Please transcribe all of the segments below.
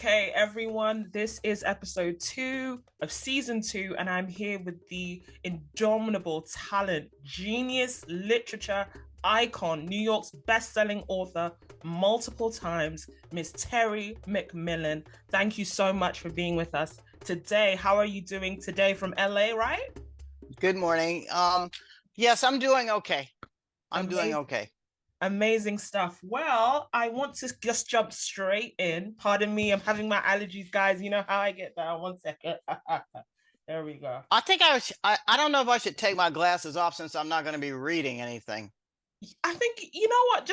Okay, everyone, this is episode 2 of season 2, and I'm here with the indomitable talent, genius, literature icon, New York's best-selling author multiple times, Miss Terry McMillan. Thank you so much for being with us today. How are you doing today from LA, right? Good morning. Yes, I'm doing okay. I'm doing okay. Amazing stuff. Well, I want to just jump straight in. Pardon me, I'm having my allergies, guys. You know how I get down. 1 second. There we go. I think I don't know if I should take my glasses off since I'm not going to be reading anything. I think, you know what?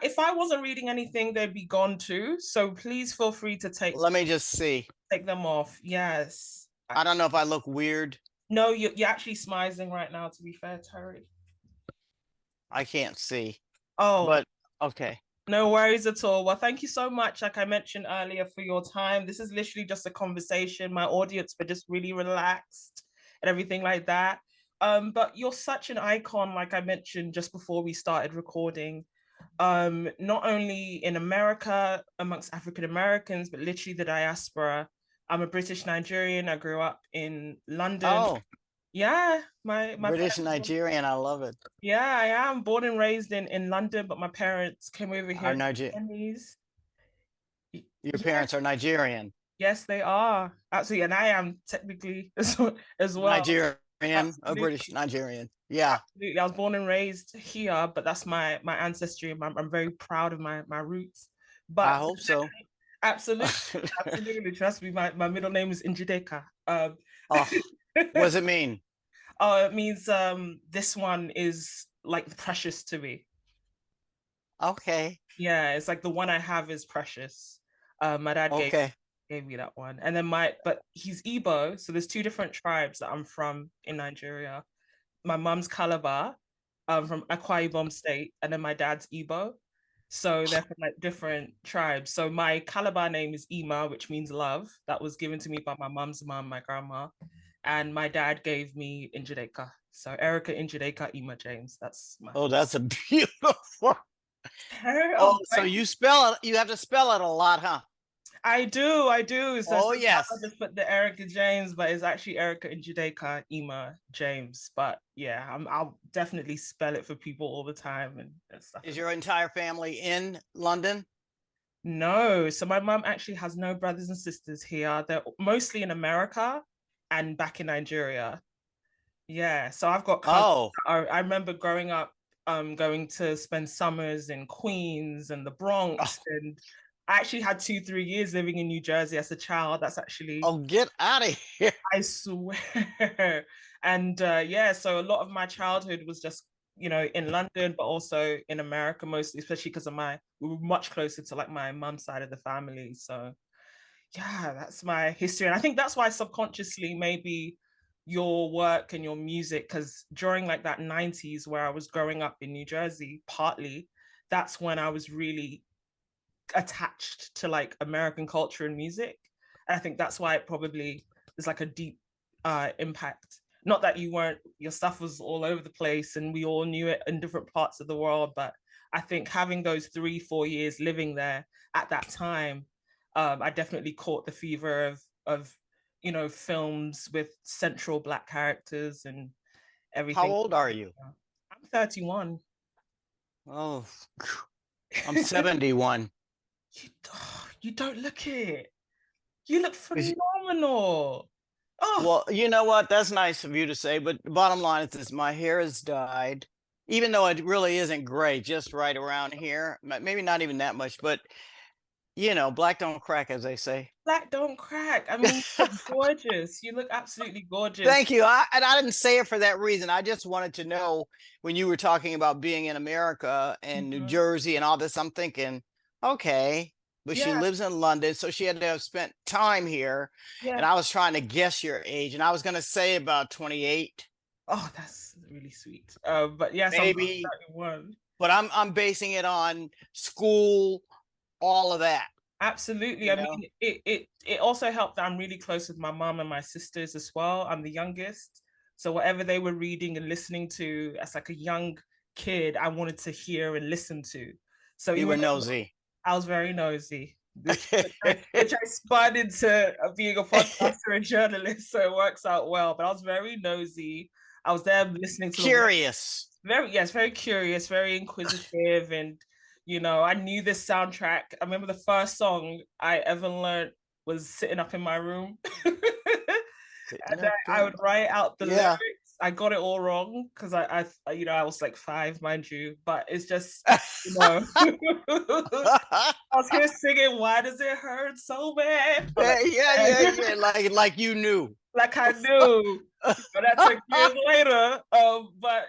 If I wasn't reading anything, they'd be gone too. So please feel free to Let me just see. take them off. Yes. I don't know if I look weird. No, you're actually smizing right now, to be fair, Terry. I can't see. Oh, But okay. no worries at all. Well, thank you so much, like I mentioned earlier, for your time. This is literally just a conversation. My audience were just really relaxed and everything like that. But you're such an icon, like I mentioned just before we started recording. Not only in America amongst African Americans, but literally the diaspora. I'm a British Nigerian. I grew up in London. Oh, Yeah, my British parents. Nigerian. I love it. Yeah, I am born and raised in London, but my parents came over here Our in Niger the 20s. Your Yeah, parents are Nigerian. yes, they are. Absolutely. And I am technically as well. Nigerian, a Absolutely. British Nigerian. Yeah. Absolutely. I was born and raised here, but that's my ancestry. I'm very proud of my roots. I But hope so. absolutely, absolutely. Trust me, my middle name is Njideka. Oh, what does it mean? Oh, it means this one is like precious to me. Okay. Yeah, it's like the one I have is precious. My dad Okay. gave me that one. And then but he's Igbo, so there's two different tribes that I'm from in Nigeria. My mom's Calabar, from Akwa Ibom State, and then my dad's Igbo. So they're from like different tribes. So my Calabar name is Ima, which means love. That was given to me by my mom's mom, my grandma. And my dad gave me Njideka. So Erica Njideka Ima James. That's my Oh, that's a beautiful. oh, Oh, so you spell it, you have to spell it a lot, huh? I do, I do. So Oh, sometimes I yes. just put the Erica James, but it's actually Erica Njideka Ima James. But yeah, I'll definitely spell it for people all the time and stuff. Is your entire family in London? No, so my mom actually has no brothers and sisters here. They're mostly in America and back in Nigeria. Yeah, so I've got cousins. Oh, I remember growing up, going to spend summers in Queens and the oh, Bronx, and I actually had 2, 3 years living in New Jersey as a child. That's actually, oh, get out of here. I swear. And yeah, so a lot of my childhood was just, in London, but also in America mostly, especially because we were much closer to like my mum's side of the family. So yeah, that's my history. And I think that's why subconsciously maybe your work and your music, because during like that 90s where I was growing up in New Jersey, partly, that's when I was really attached to like American culture and music. And I think that's why it probably is like a deep impact. Not that your stuff was all over the place and we all knew it in different parts of the world, but I think having those 3, 4 years living there at that time, I definitely caught the fever of films with central Black characters and How everything. old are you? I'm 31. Oh, I'm 71. You, you don't look it. You look Is- phenomenal. Oh, Well, you know what? That's nice of you to say, but the bottom line is this, my hair is dyed, even though it really isn't gray, just right around here. Maybe not even that much, but black don't crack, as they say. black don't crack. I mean, you look gorgeous. You look absolutely gorgeous. Thank you. And I didn't say it for that reason. I just wanted to know when you were talking about being in America and New Mhm. Jersey and all this, I'm thinking, okay, but she Yeah, lives in London, so she had to have spent time here. And yeah. I was trying to guess your age, and I was going to say about 28, Oh, that's really sweet. But yes, I'm maybe, 31. but I'm basing it on school, all of that, Absolutely. you I know. mean, it also helped that I'm really close with my mom and my sisters as well. I'm the youngest. So whatever they were reading and listening to as like a young kid, I wanted to hear and listen to. So You even were though nosy. I was very nosy, which I spun into being a podcaster and journalist, so it works out well. But I was very nosy. I was there listening to the Curious. very curious, very inquisitive, and I knew this soundtrack. I remember the first song I ever learned was "Sitting Up in My Room," and I would write out the lyrics. I got it all wrong because I was like 5, mind you, but it's just I was here singing "Why Does It Hurt So Bad?" Yeah. Like you knew. Like I knew. But that took years later. But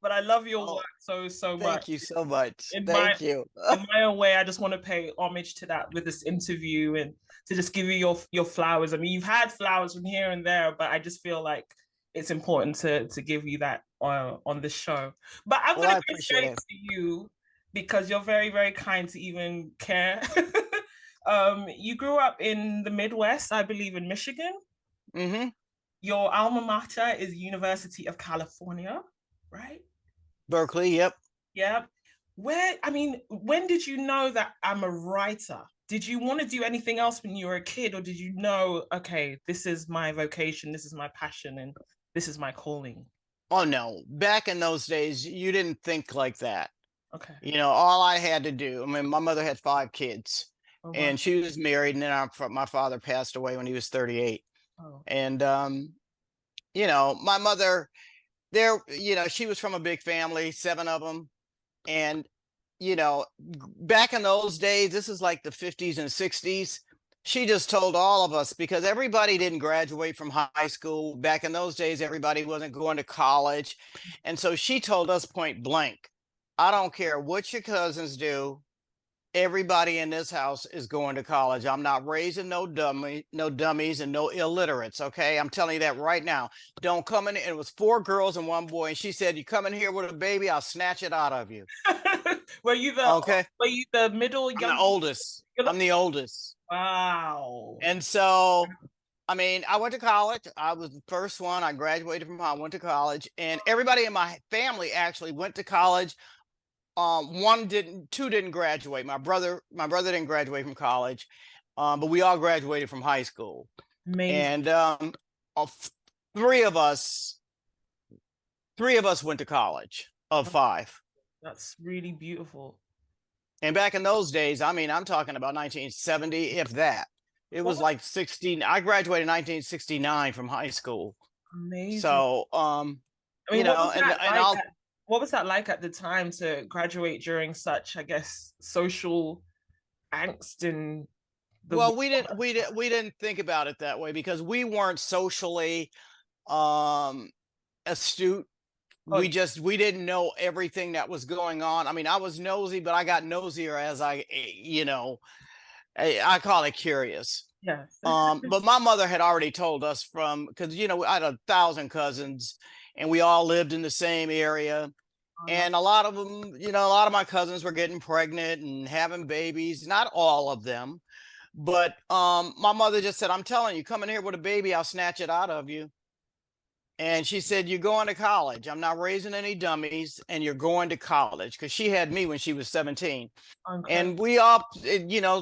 but I love your work so much. Thank you so much. In you. In my own way, I just want to pay homage to that with this interview and to just give you your flowers. I mean, you've had flowers from here and there, but I just feel like it's important to give you that on this show. But I'm going to go straight to you because you're very, very kind to even care. You grew up in the Midwest, I believe, in Michigan. Mm-hmm. Your alma mater is University of California, right? Berkeley, yep. Yep. When did you know that I'm a writer? Did you want to do anything else when you were a kid, or did you know, okay, this is my vocation, this is my passion, and this is my calling? Oh, no. Back in those days, you didn't think like that. Okay. All I had to do, I mean, my mother had 5 kids, and she was married, and then my father passed away when he was 38. Oh. And, my mother, she was from a big family, 7 of them. And, back in those days, this is like the 50s and 60s. She just told all of us, because everybody didn't graduate from high school. Back in those days, everybody wasn't going to college. And so she told us point blank, I don't care what your cousins do. Everybody in this house is going to college. I'm not raising no dummies and no illiterates. Okay. I'm telling you that right now. Don't come in. It was 4 girls and 1 boy. And she said, you come in here with a baby, I'll snatch it out of you. Were you the middle? I'm the oldest. I'm the oldest. Wow. And so, I mean, I went to college. I was the first one. I graduated from high, went to college, and everybody in my family actually went to college. 2 didn't graduate. My brother didn't graduate from college, but we all graduated from high school. Amazing. And 3 of us went to college of 5. That's really beautiful. And back in those days, I mean, I'm talking about 1970, if that. It was like 16. I graduated in 1969 from high school. Amazing. So, what was that like at the time to graduate during such, I guess, social angst and we didn't think about it that way because we weren't socially astute. We didn't know everything that was going on. I mean, I was nosy, but I got nosier as I call it curious. Yes. But my mother had already told us because I had 1,000 cousins and we all lived in the same area. And a lot of them, a lot of my cousins were getting pregnant and having babies. Not all of them, but my mother just said, I'm telling you, come in here with a baby, I'll snatch it out of you. And she said, you're going to college. I'm not raising any dummies, and you're going to college. Because she had me when she was 17. Okay. And we all,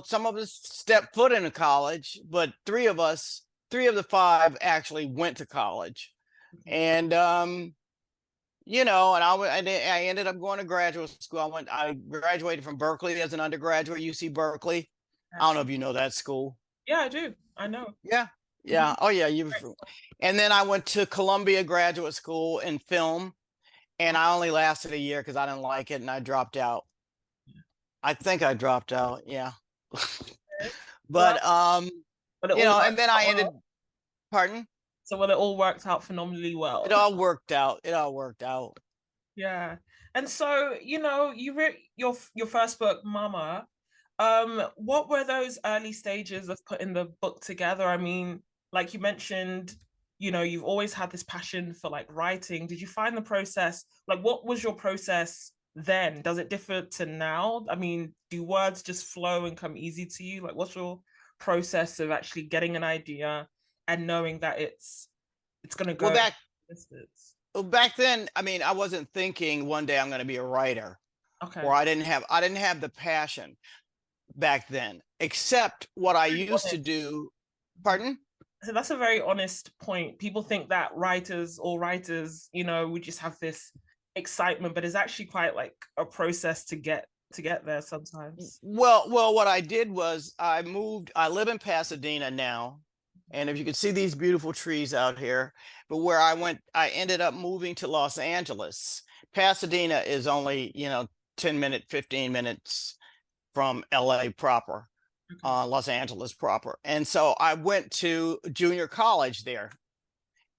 some of us stepped foot into college, but 3 of the 5 actually went to college. And, and I ended up going to graduate school. I graduated from Berkeley as an undergraduate, UC Berkeley. I don't know if you know that school. Yeah, I do. I know. Yeah. Yeah. Oh, yeah. And then I went to Columbia Graduate School in film, and I only lasted a year because I didn't like it, and I dropped out. I think I dropped out. Yeah. But and then I ended. Pardon? So it all worked out phenomenally well. It all worked out. Yeah. And so, you wrote your first book, Mama. What were those early stages of putting the book together? I mean, like you mentioned, you've always had this passion for like writing. Did you find the process, like what was your process then? Does it differ to now? I mean, do words just flow and come easy to you? Like what's your process of actually getting an idea and knowing that it's going to go? Well, back then, I mean, I wasn't thinking one day I'm going to be a writer. Okay. Or I didn't have the passion. back then, except what I used to Honest. do. Pardon? So that's a very honest point. People think that all writers, we just have this excitement, but it's actually quite like a process to get there sometimes. Well, what I did was I moved. I live in Pasadena now, and if you can see these beautiful trees out here, but where I went, I ended up moving to Los Angeles. Pasadena is only 10 minutes, 15 minutes from LA proper, Okay. Los Angeles proper, and so I went to junior college there.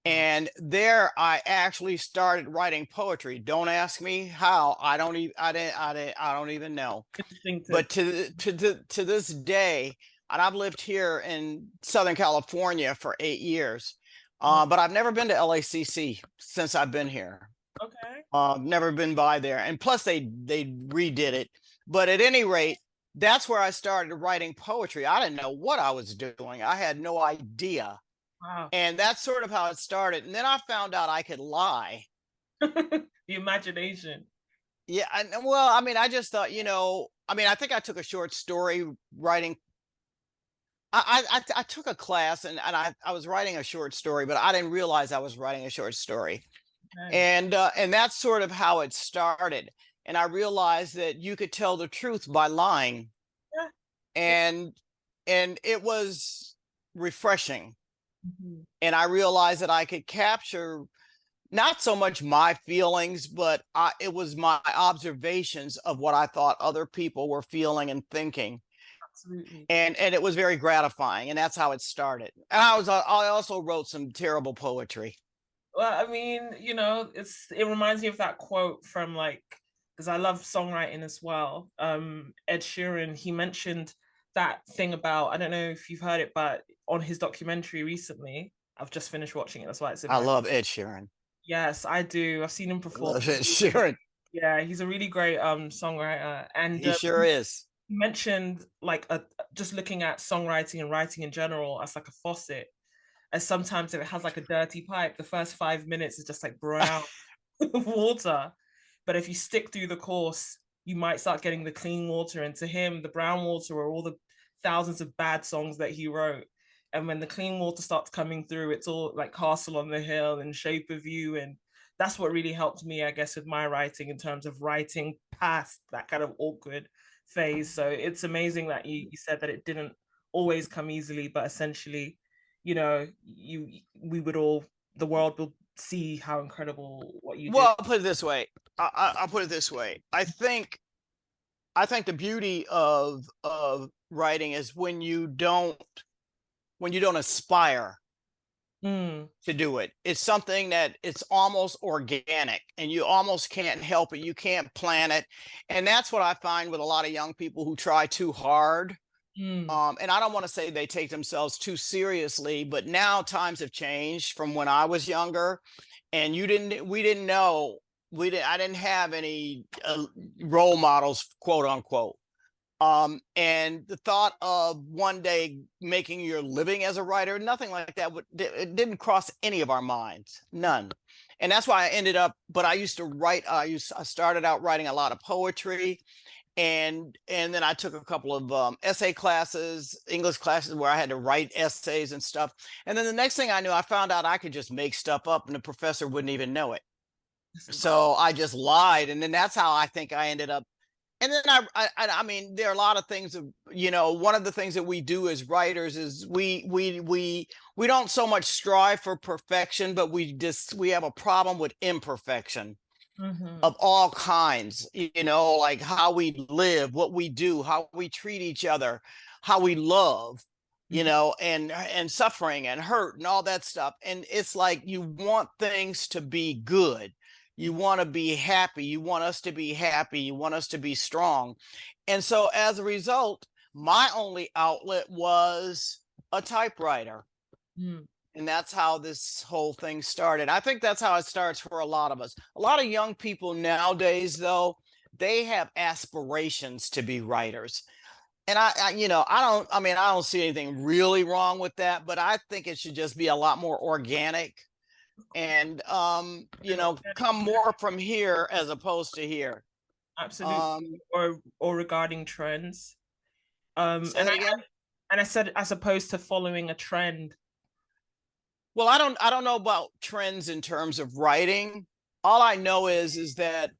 Wow. And there I actually started writing poetry. Don't ask me how. I don't even know. Instinctive. But to this day, and I've lived here in Southern California for 8 years, Oh, but I've never been to LACC since I've been here. okay. Never been by there, and plus they redid it. But at any rate, that's where I started writing poetry. I didn't know what I was doing. I had no idea, Wow. and that's sort of how it started. And then I found out I could lie. The imagination. Yeah, well, I mean, I just thought, I mean, I think I took a short story writing. I took a class, and I was writing a short story, but I didn't realize I was writing a short story. Okay. And that's sort of how it started. And I realized that you could tell the truth by lying, Yeah. and it was refreshing. Mhm. And I realized that I could capture not so much my feelings, but it was my observations of what I thought other people were feeling and thinking, Absolutely. and it was very gratifying. And that's how it started. And I also wrote some terrible poetry. Well, I mean, it reminds me of that quote from like, because I love songwriting as well. Ed Sheeran, he mentioned that thing about, I don't know if you've heard it, but on his documentary recently, I've just finished watching it. That's why it's in I my. love Ed Sheeran. Yes, I do. I've seen him I perform. love Ed Sheeran. Yeah, he's a really great songwriter, and He sure is. he mentioned like just looking at songwriting and writing in general as like a faucet. As sometimes if it has like a dirty pipe, the first 5 minutes is just like brown water. But if you stick through the course, you might start getting the clean water. And to him, the brown water are all the thousands of bad songs that he wrote. And when the clean water starts coming through, it's all like Castle on the Hill and Shape of You. And that's what really helped me, I guess, with my writing in terms of writing past that kind of awkward phase. So it's amazing that you said that it didn't always come easily, but essentially, we would all, the world will see how incredible what you did. Well, I'll put it this way. I'll put it this way. I think the beauty of writing is when you don't aspire Mm, to do it. It's something that it's almost organic, and you almost can't help it. You can't plan it. And that's what I find with a lot of young people who try too hard. mm, And I don't want to say they take themselves too seriously, but now times have changed from when I was younger, and we didn't know, I didn't have any role models, quote unquote. And the thought of one day making your living as a writer, nothing like that it didn't cross any of our minds, none. And that's why I ended up. But I used to write. I started out writing a lot of poetry, and then I took a couple of essay classes, English classes, where I had to write essays and stuff. And then the next thing I knew, I found out I could just make stuff up, and the professor wouldn't even know it. So I just lied, and then that's how I think I ended up. And then I mean, there are a lot of things. One of the things that we do as writers is we don't so much strive for perfection, but we have a problem with imperfection mhm, of all kinds. Like how we live, what we do, how we treat each other, how we love. mhm, And suffering and hurt and all that stuff. And it's like you want things to be good. You want to be happy. You want us to be happy. You want us to be strong. And so as a result, my only outlet was a typewriter. mm. And that's how this whole thing started. I think that's how it starts for a lot of us. A lot of young people nowadays, though, they have aspirations to be writers. And I don't see anything really wrong with that, but I think it should just be a lot more organic and come more from here as opposed to here. Absolutely. Um, Or regarding trends. Say that again. And I said as opposed to following a trend. Well, I don't know about trends in terms of writing. All I know is that,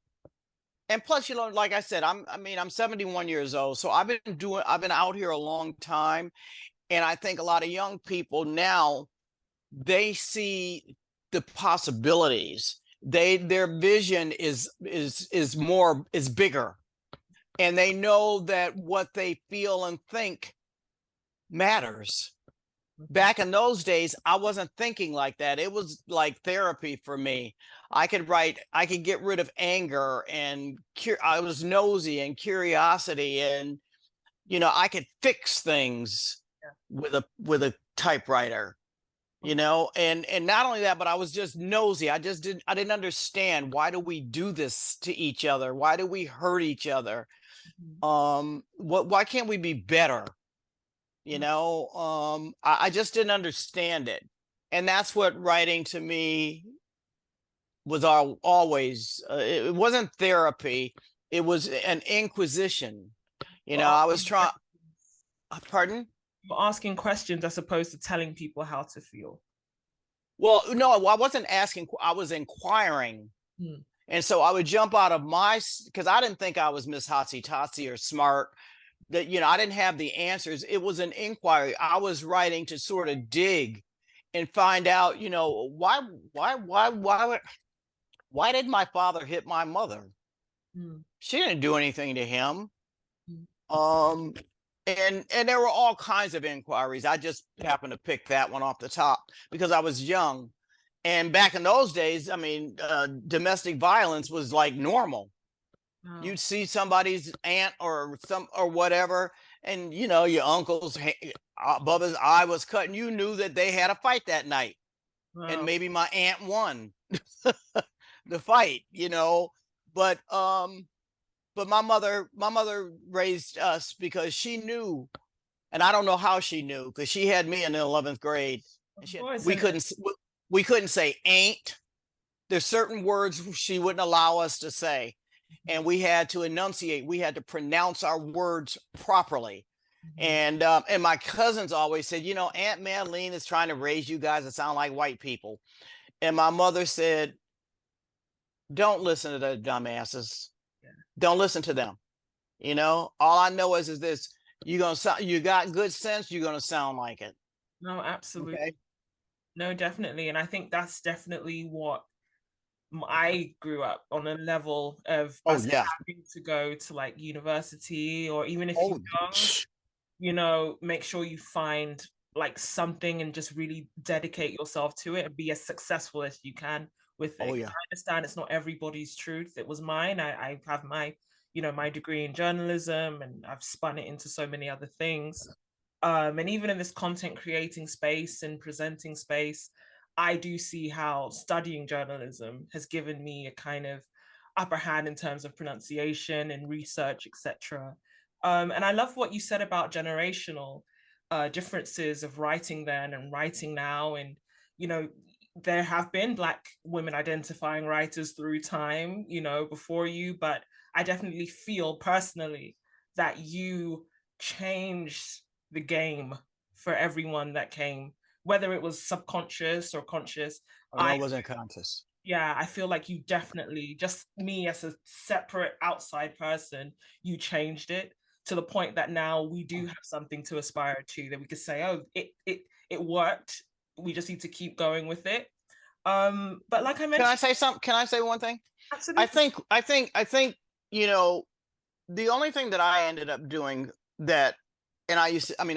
and plus, you know, like I said, I'm 71 years old, so I've been out here a long time, and I think a lot of young people now, they see the possibilities. Their vision is bigger, and they know that what they feel and think matters. Back in those days, I wasn't thinking like that. It was like therapy for me. I could get rid of anger, and I was nosy and curiosity, and you know, I could fix things with a typewriter, you know, and not only that, but I was just nosy. I didn't understand, why do we do this to each other? Why do we hurt each other? Why can't we be better? You know, I just didn't understand it. And that's what writing to me was always, it wasn't therapy. It was an inquisition. You know, I was trying, pardon? You're asking questions as opposed to telling people how to feel. Well, no, I wasn't asking, I was inquiring. And so I would jump out of because I didn't think I was Miss Hotsy Totsy or smart, that, you know, I didn't have the answers. It was an inquiry. I was writing to sort of dig and find out, you know, why did my father hit my mother? She didn't do anything to him. And there were all kinds of inquiries. I just happened to pick that one off the top because I was young. And back in those days, I mean, domestic violence was like normal. You'd see somebody's aunt or whatever, and you know, your uncle's above his eye was cut, and you knew that they had a fight that night. And maybe my aunt won the fight, you know. But my mother raised us because she knew, and I don't know how she knew, because she had me in the 11th grade. We couldn't say ain't. There's certain words she wouldn't allow us to say. And we had to enunciate. We had to pronounce our words properly. And my cousins always said, you know, Aunt Madeline is trying to raise you guys to sound like white people. And my mother said, don't listen to the dumbasses. Don't listen to them. You know, all I know is this: you got good sense, you're gonna sound like it. No, absolutely. Okay? No, definitely. And I think that's definitely what I grew up on, a level of having to go to like university, or even if you don't, you know, make sure you find like something and just really dedicate yourself to it and be as successful as you can with it. I understand it's not everybody's truth. It was mine. I have my, you know, my degree in journalism, and I've spun it into so many other things. And even in this content creating space and presenting space, I do see how studying journalism has given me a kind of upper hand in terms of pronunciation and research, etc. And I love what you said about generational differences of writing then and writing now. And, you know, there have been Black women identifying writers through time, you know, before you, but I definitely feel personally that you changed the game for everyone that came, whether it was subconscious or conscious. I wasn't conscious. Yeah, I feel like you definitely, just me as a separate outside person, you changed it to the point that now we do have something to aspire to, that we could say, oh, it worked. We just need to keep going with it. But like I mentioned, can I say something? Can I say one thing? Absolutely. I think, you know, the only thing that I ended up doing that, and I used to, I mean,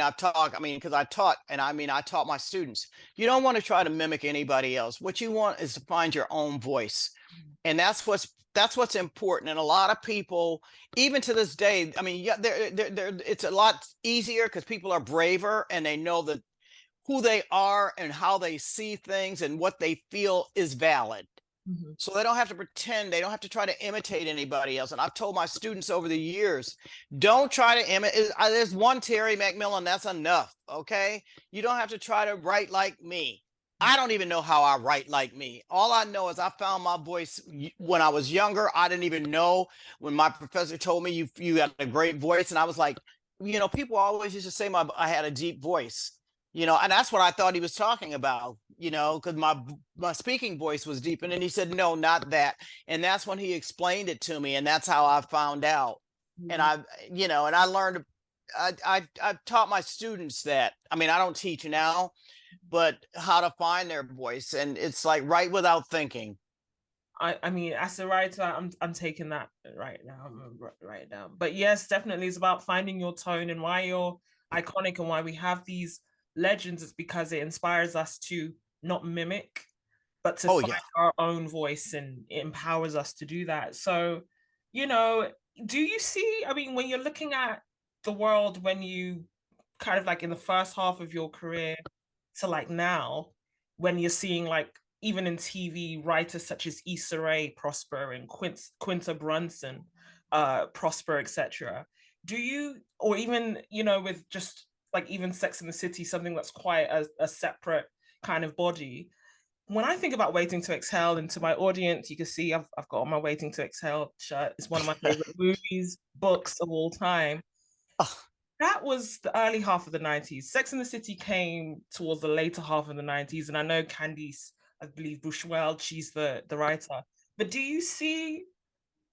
because I taught, and I taught my students, you don't want to try to mimic anybody else. What you want is to find your own voice. And that's what's important. And a lot of people, even to this day, I mean, yeah, it's a lot easier because people are braver and they know that who they are and how they see things and what they feel is valid. So they don't have to pretend, they don't have to try to imitate anybody else. And I've told my students over the years, don't try to imitate. There's one Terry McMillan, that's enough, okay? You don't have to try to write like me. I don't even know how I write like me. All I know is I found my voice when I was younger. I didn't even know. When my professor told me you got a great voice, and I was like, people always used to say I had a deep voice, and that's what I thought he was talking about, because my speaking voice was deep. And then he said, no, not that. And that's when he explained it to me. And that's how I found out. And and I learned, I taught my students that. I mean, I don't teach now, but how to find their voice. And it's like write without thinking. I mean, as a writer, I'm taking that right now, right now. But yes, definitely, it's about finding your tone and why you're iconic and why we have these legends. It's because it inspires us to not mimic, but to find our own voice, and it empowers us to do that. So, do you see? I mean, when you're looking at the world, when you kind of like in the first half of your career to like now, when you're seeing like even in TV, writers such as Issa Rae prosper and Quinta Brunson prosper, etc. Do you, or even, with just like even Sex and the City, something that's quite a separate kind of body. When I think about Waiting to Exhale, and to my audience, you can see I've got on my Waiting to Exhale shirt. It's one of my favorite movies, books of all time. That was the early half of the 90s. Sex and the City came towards the later half of the 90s. And I know Candice, I believe Bushwell, she's the writer. But do you see,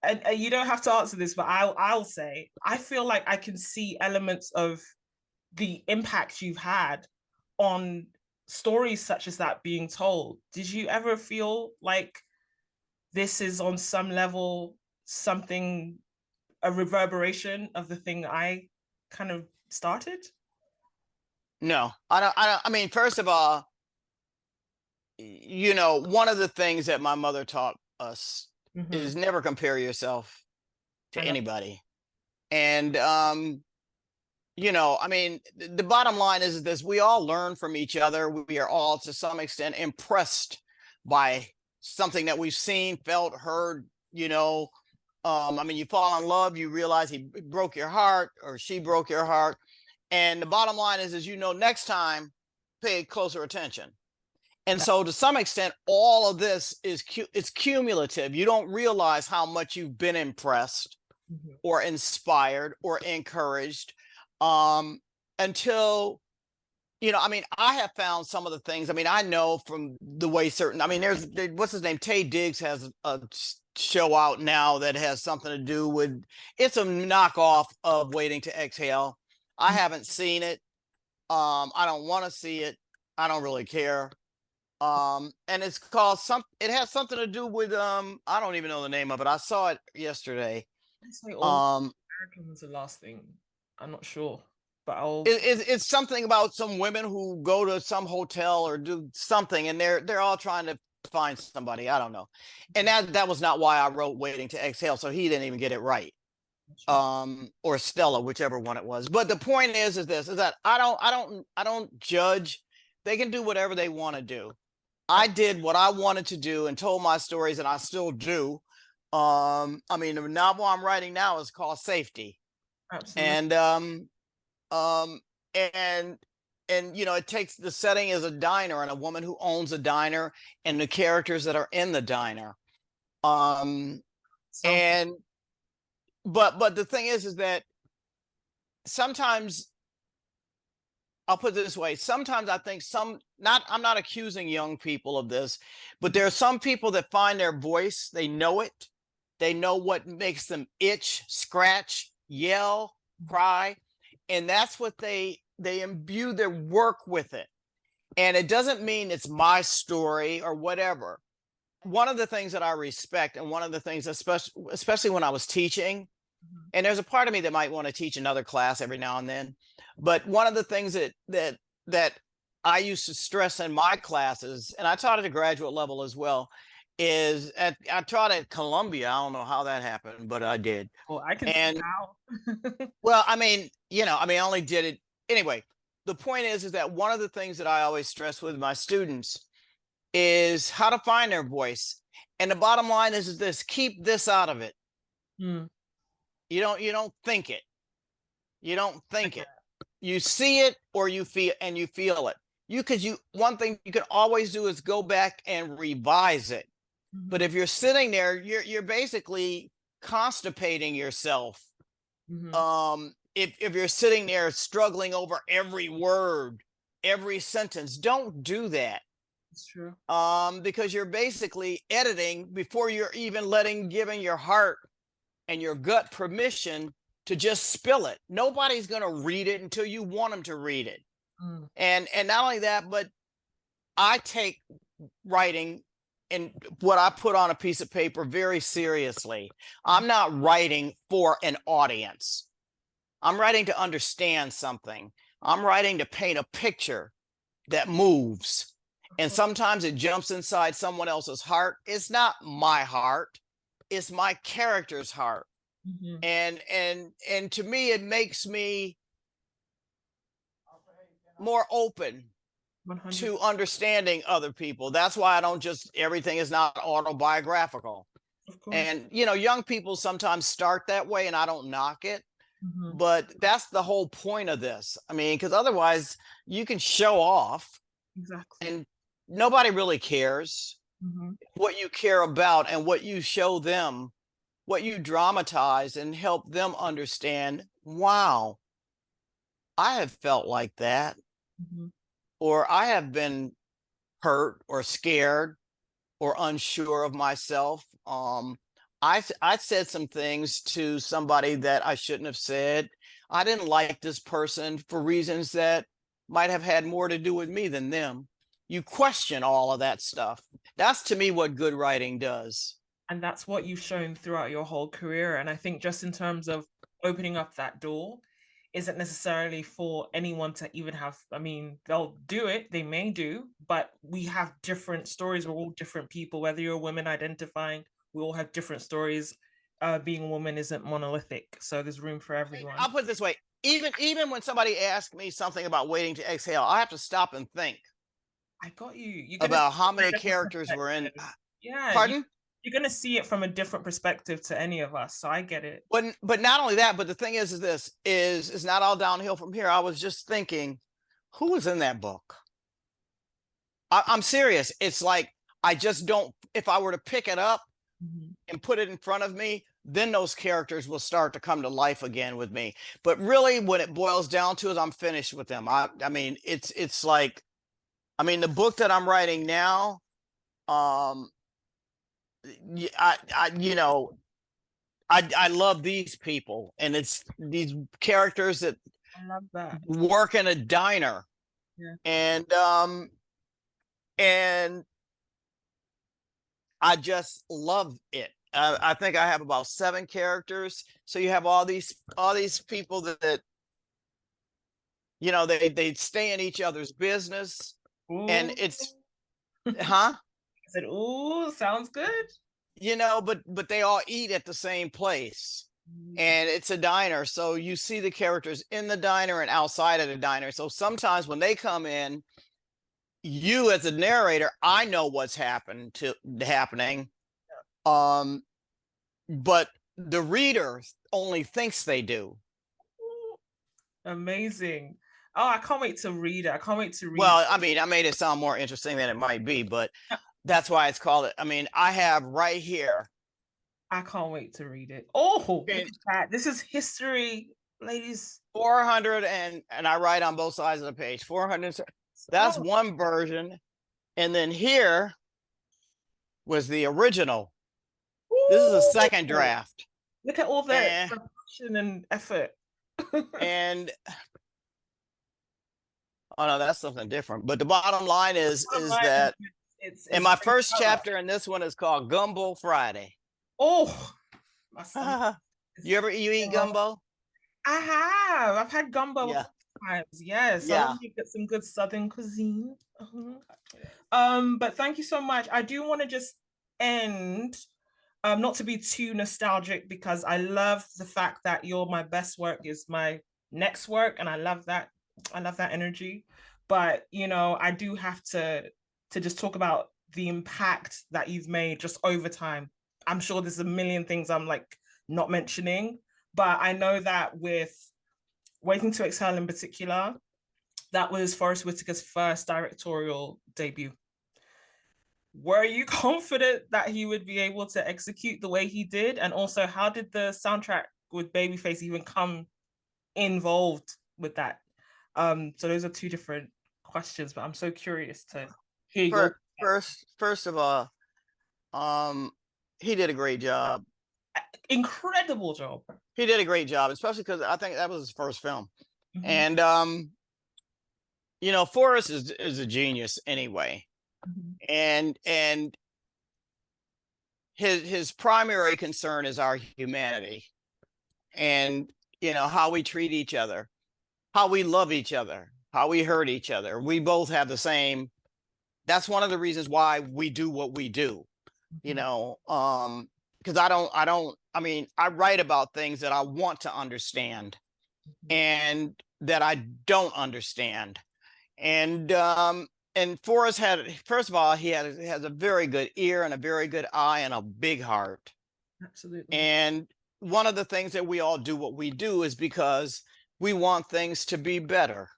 and you don't have to answer this, but I'll say, I feel like I can see elements of the impact you've had on stories such as that being told. Did you ever feel like this is on some level a reverberation of the thing I kind of started? No, I don't. I mean, first of all, one of the things that my mother taught us is never compare yourself to anybody. And, I mean, the bottom line is this: we all learn from each other. We are all, to some extent, impressed by something that we've seen, felt, heard, I mean, you fall in love, you realize he broke your heart or she broke your heart. And the bottom line is, next time, pay closer attention. And so to some extent, all of this it's cumulative. You don't realize how much you've been impressed or inspired or encouraged until, I mean, I have found some of the things. I mean, I know from the way I mean, what's his name? Taye Diggs has a show out now that has something to do with, it's a knockoff of Waiting to Exhale. I haven't seen it. I don't want to see it. I don't really care. And it's called it has something to do with I don't even know the name of it. I saw it yesterday. American was the last thing. I'm not sure, but it's something about some women who go to some hotel or do something, and they're all trying to find somebody. I don't know. And that was not why I wrote Waiting to Exhale, so he didn't even get it right. Or Stella, whichever one it was. But the point is that I don't judge. They can do whatever they want to do. I did what I wanted to do and told my stories, and I still do. I mean, the novel I'm writing now is called Safety. Absolutely. And it takes, the setting is a diner and a woman who owns a diner and the characters that are in the diner. But the thing is that sometimes, I'll put it this way, sometimes I think I'm not accusing young people of this, but there are some people that find their voice, they know it, they know what makes them itch, scratch, yell, cry, and that's what they imbue their work with it. And it doesn't mean it's my story or whatever. One of the things that I respect, and one of the things, especially when I was teaching, and there's a part of me that might want to teach another class every now and then, but one of the things that I used to stress in my classes, and I taught at a graduate level as well, is I taught at Columbia. I don't know how that happened, but I did. Well, I can see how. Well, I mean, I only did it anyway. The point is that one of the things that I always stress with my students is how to find their voice. And the bottom line is this: keep this out of it. You don't think it. You don't think it. You see it, or you feel it. One thing you can always do is go back and revise it. But if you're sitting there, you're basically constipating yourself. if you're sitting there struggling over every word, every sentence, don't do that. It's true. Because you're basically editing before you're even giving your heart and your gut permission to just spill it. Nobody's going to read it until you want them to read it. Mm. And not only that, but I take writing and what I put on a piece of paper very seriously. I'm not writing for an audience. I'm writing to understand something. I'm writing to paint a picture that moves. And sometimes it jumps inside someone else's heart. It's not my heart. It's my character's heart. Mm-hmm. And to me, it makes me more open 100%. to understanding other people. That's why I don't just, everything is not autobiographical. Of course. And, you know, young people sometimes start that way and I don't knock it. Mm-hmm. But that's the whole point of this. I mean, because otherwise you can show off. Exactly. And nobody really cares. Mm-hmm. What you care about and what you show them, what you dramatize and help them understand, wow, I have felt like that. Mm-hmm. Or I have been hurt or scared or unsure of myself. I said some things to somebody that I shouldn't have said. I didn't like this person for reasons that might have had more to do with me than them. You question all of that stuff. That's to me what good writing does. And that's what you've shown throughout your whole career. And I think just in terms of opening up that door isn't necessarily for anyone to even have, I mean, they'll do it, they may do, but we have different stories. We're all different people, whether you're a woman identifying, we all have different stories. Being a woman isn't monolithic. So there's room for everyone. I'll put it this way. Even when somebody asks me something about waiting to exhale, I have to stop and think. I got you. About how many characters were in. Yeah. Pardon? You're going to see it from a different perspective to any of us. So I get it. But not only that, but the thing is this is not all downhill from here. I was just thinking, who was in that book? I'm serious. It's like, I just don't, if I were to pick it up and put it in front of me, then those characters will start to come to life again with me. But really, when it boils down to it, I'm finished with them. I mean, it's like, I mean, the book that I'm writing now, you know, I love these people, and it's these characters that I love that. work in a diner. Yeah. And I just love it. I think I have about 7 characters. So you have all these people that you know, they stay in each other's business. Ooh. And it's huh? I said, ooh, sounds good. You know, but they all eat at the same place. And it's a diner. So you see the characters in the diner and outside of the diner. So sometimes when they come in, you as a narrator, I know what's happening. But the reader only thinks they do. Amazing. Oh, I can't wait to read it. I can't wait to read Well, it. I mean, I made it sound more interesting than it might be, but that's why it's called it. I mean, I have right here. I can't wait to read it. Oh, look at that. This is history, ladies. 400 and I write on both sides of the page. 400. That's one version. And then here was the original. Ooh. This is a second draft. Look at all that production and effort. And oh no, that's something different. But the bottom line is that it's in my first chapter, and this one is called Gumbo Friday. Oh, you eat gumbo? I have. I've had gumbo times. Yes. Yeah. I want to get some good Southern cuisine. But thank you so much. I do want to just end, not to be too nostalgic, because I love the fact that my best work is my next work, and I love that. I love that energy. But you know, I do have to just talk about the impact that you've made just over time. I'm sure there's a million things I'm like not mentioning, but I know that with Waiting to Exhale in particular, that was Forest Whitaker's first directorial debut. Were you confident that he would be able to execute the way he did? And also, how did the soundtrack with Babyface even come involved with that? So those are two different questions, but I'm so curious to hear your First of all, he did a great job. incredible job. He did a great job, especially because I think that was his first film. Mm-hmm. And you know, Forrest is a genius anyway. Mm-hmm. And his primary concern is our humanity, and you know, how we treat each other, how we love each other, how we hurt each other. We both have the same. That's one of the reasons why we do what we do, you know, because I mean, I write about things that I want to understand and that I don't understand. And Forrest had, first of all, has a very good ear and a very good eye and a big heart. Absolutely. And one of the things that we all do what we do is because we want things to be better.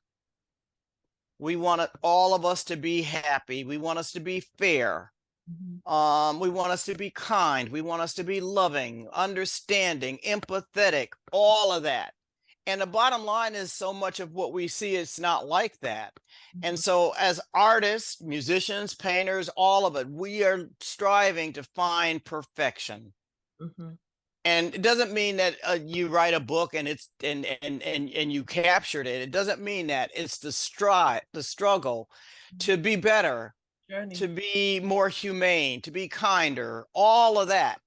We want all of us to be happy. We want us to be fair. Mm-hmm. We want us to be kind. We want us to be loving, understanding, empathetic, all of that. And the bottom line is, so much of what we see is not like that. Mm-hmm. And so as artists, musicians, painters, all of it, we are striving to find perfection. Mm-hmm. And it doesn't mean that you write a book and it's and you captured it. It doesn't mean that. It's the struggle to be better, to be more humane, to be kinder, all of that.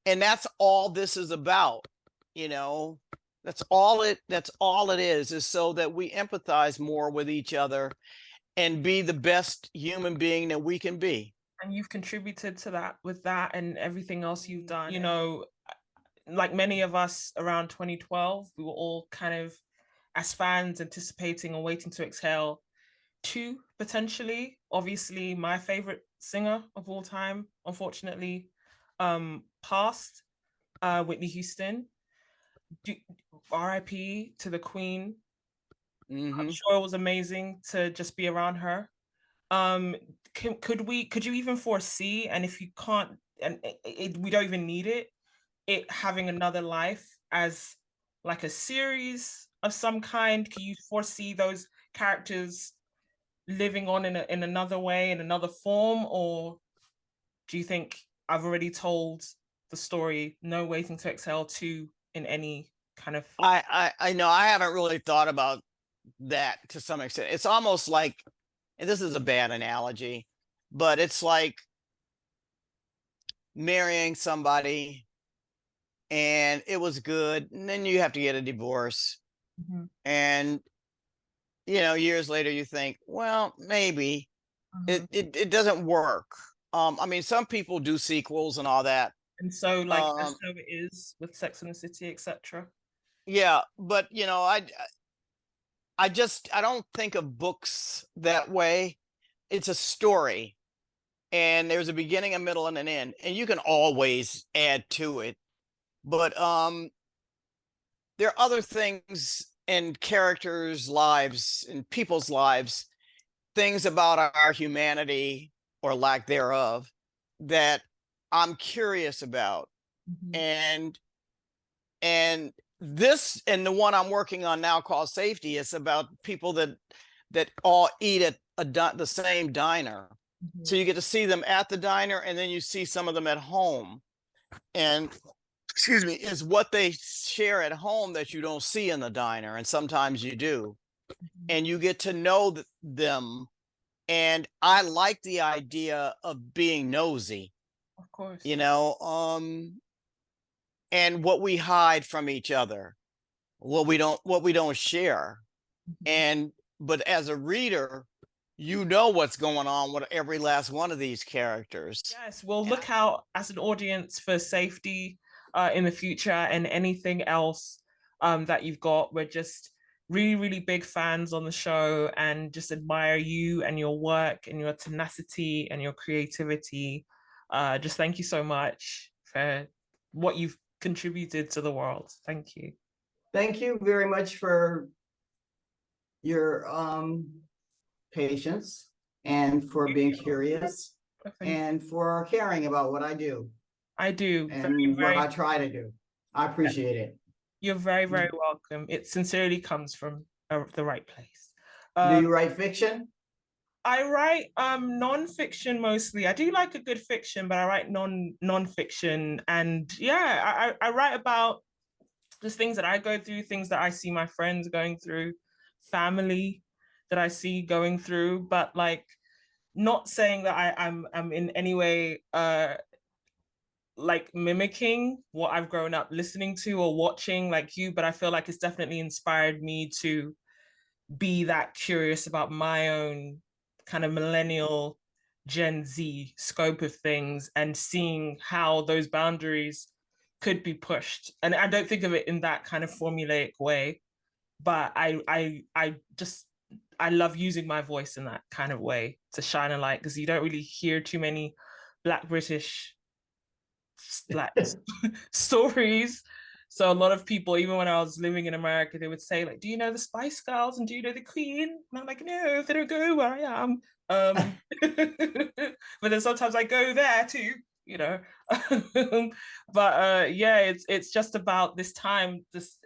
And that's all this is about, you know. That's all it is so that we empathize more with each other and be the best human being that we can be. And you've contributed to that with that and everything else you've done. You know, like many of us around 2012, we were all kind of, as fans, anticipating and waiting to exhale two, potentially. Obviously, my favorite singer of all time, unfortunately, passed, Whitney Houston. RIP to the Queen. Mm-hmm. I'm sure it was amazing to just be around her. Could you even foresee, and if you can't, and we don't even need it having another life as like a series of some kind? Can you foresee those characters living on in another way, in another form, or do you think I've already told the story, no waiting to exhale 2 in any kind of? I know I haven't really thought about that to some extent. It's almost like, and this is a bad analogy, but it's like marrying somebody and it was good, and then you have to get a divorce. Mm-hmm. And you know, years later you think, well, maybe it doesn't work. I mean, some people do sequels and all that, and so like that's how it is with Sex and the City, etc. Yeah, but you know, I don't think of books that way. It's a story, and there's a beginning, a middle, and an end, and you can always add to it. But there are other things in characters' lives, in people's lives, things about our humanity or lack thereof that I'm curious about. Mm-hmm. And this, and the one I'm working on now called Safety, is about people that all eat at the same diner. Mm-hmm. So you get to see them at the diner, and then you see some of them at home. And excuse me, is what they share at home that you don't see in the diner, and sometimes you do. Mm-hmm. And you get to know them. And I like the idea of being nosy. Of course. You know, and what we hide from each other, what we don't share. Mm-hmm. But as a reader, you know what's going on with every last one of these characters. Yes, we'll look out as an audience for Safety in the future, and anything else that you've got. We're just really, really big fans on the show, and just admire you and your work and your tenacity and your creativity. Just thank you so much for what you've contributed to the world. Thank you. Thank you very much for your patience, and for being curious, and for caring about what I do. I do. And what I try to do. I appreciate it. You're very, very welcome. It sincerely comes from the right place. Do you write fiction? I write non-fiction mostly. I do like a good fiction, but I write non-fiction. And yeah, I write about just things that I go through, things that I see my friends going through, family that I see going through, but like not saying that I'm in any way like mimicking what I've grown up listening to or watching like you, but I feel like it's definitely inspired me to be that curious about my own kind of millennial Gen Z scope of things and seeing how those boundaries could be pushed. And I don't think of it in that kind of formulaic way, but I love using my voice in that kind of way to shine a light, because you don't really hear too many Black British like stories. So a lot of people, even when I was living in America, they would say like, do you know the Spice Girls and do you know the Queen? And I'm like, no, they don't go where I am. But then sometimes I go there too, you know. But yeah, it's just about this time, this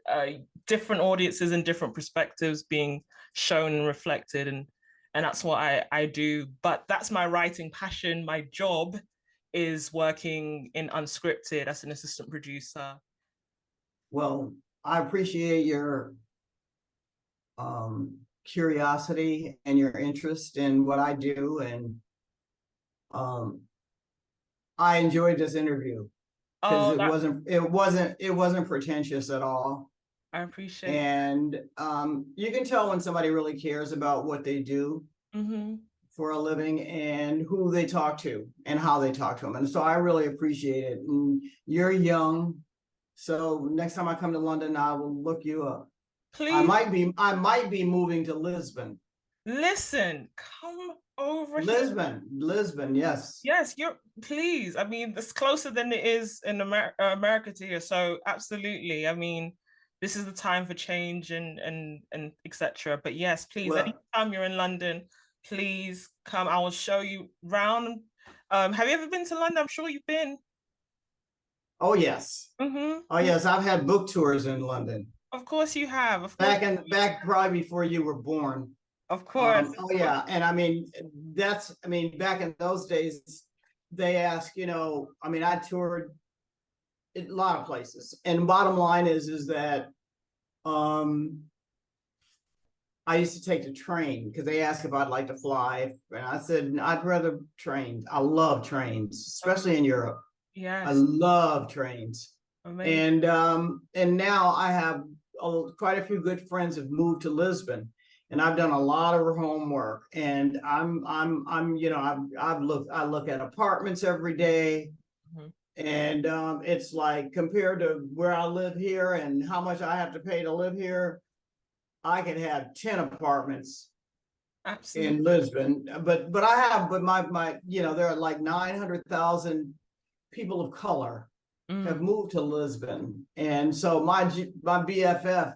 different audiences and different perspectives being shown and reflected, and that's what I do. But that's my writing passion. My job is working in unscripted as an assistant producer. Well, I appreciate your curiosity and your interest in what I do, and I enjoyed this interview because it wasn't pretentious at all. I appreciate and you can tell when somebody really cares about what they do for a living and who they talk to and how they talk to them. And so I really appreciate it. And you're young, so next time I come to London, I will look you up. Please. I might be moving to Lisbon. Listen, come over Lisbon, here. Lisbon, yes. Yes, please. I mean, it's closer than it is in America to here. So absolutely. I mean, this is the time for change and etc. But yes, please, anytime you're in London, please come. I will show you around. Have you ever been to London? I'm sure you've been. Oh yes. Oh yes, I've had book tours in London. Of course you have. Of course. Back probably before you were born. Of course. Oh yeah, and I mean back in those days, they ask, I toured a lot of places, and bottom line is that I used to take the train because they asked if I'd like to fly, and I said I'd rather trains. I love trains, especially in Europe. Yes, I love trains. Amazing. And now I have quite a few good friends have moved to Lisbon, and I've done a lot of homework. And I look at apartments every day, and it's like compared to where I live here and how much I have to pay to live here, I could have 10 apartments. Absolutely. In Lisbon, but my there are like 900,000 people of color have moved to Lisbon. And so my BFF,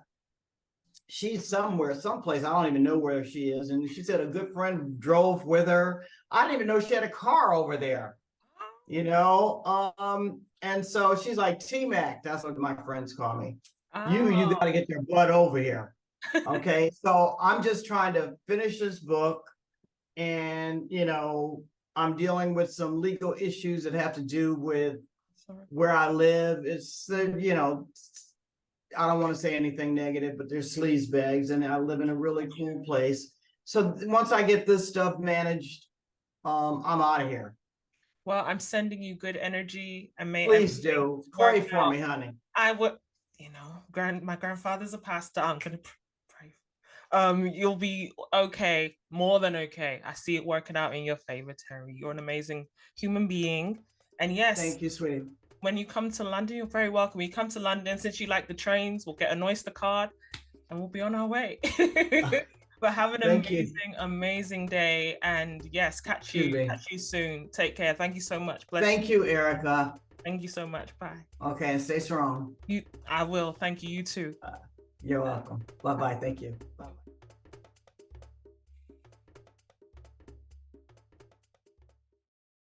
she's someplace, I don't even know where she is. And she said a good friend drove with her. I didn't even know she had a car over there, and so she's like, T-Mac, that's what my friends call me. You got to get your butt over here. Okay. So I'm just trying to finish this book, and, I'm dealing with some legal issues that have to do with where I live. It's, I don't want to say anything negative, but there's sleaze bags, and I live in a really cool place. So once I get this stuff managed, I'm out of here. Well, I'm sending you good energy, and please do pray for me, honey. I would, my grandfather's a pastor. I'm gonna pray. You'll be okay, more than okay. I see it working out in your favor, Terry. You're an amazing human being. And yes, thank you, sweetie. When you come to London, you're very welcome. When you come to London, since you like the trains, we'll get an Oyster card and we'll be on our way. But have an amazing day. And yes, catch you soon. Take care. Thank you so much. Thank you, Erica. Thank you so much. Bye. Okay, and stay strong. I will. Thank you. You too. You're welcome. Bye-bye. Thank you. Bye.